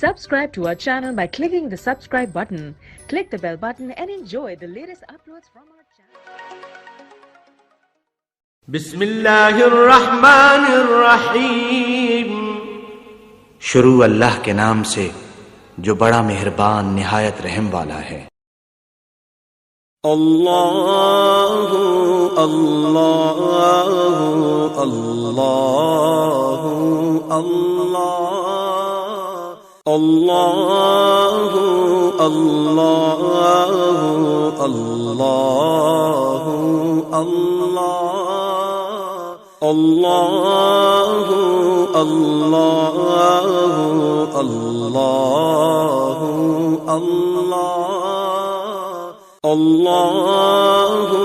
Subscribe to our channel by clicking the subscribe button. Click the bell button and enjoy the latest uploads from our channel. बिस्मिल्लाहिर्रहमानिर्रहीम। शुरू अल्लाह के नाम से जो बड़ा मेहरबान निहायत रहम वाला है। अल्लाहु अल्लाहु अल्लाहु अल्लाह अल्लाहु अल्लाहु अल्लाहु अल्लाह अल्लाहु अल्लाहु अल्लाहु अल्लाह अल्लाहु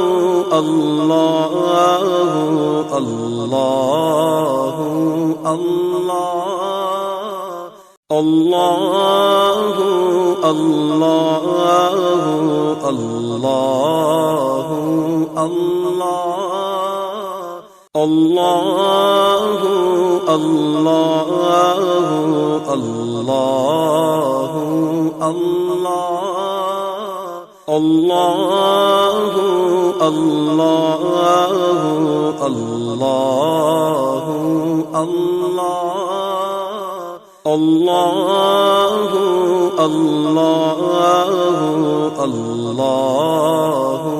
अल्लाहु अल्लाहु अल्लाह अल्लाहु अल्लाहु अल्लाहु अल्लाह अल्लाहु अल्लाहु अल्लाहु अल्लाह अल्लाहु अल्लाहु अल्लाहु अल्लाह अल्लाहु अल्लाहु अल्लाहु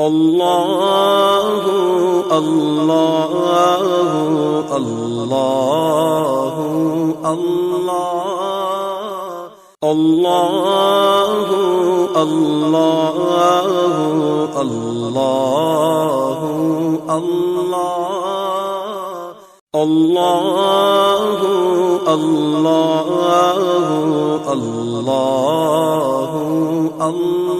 अल्लाह अल्लाहु अल्लाहु अल्लाहु अल्लाह अल्लाहु अल्लाहु अल्लाहु अल्लाह अल्लाहु अल्लाहु अल्लाहु अल्लाह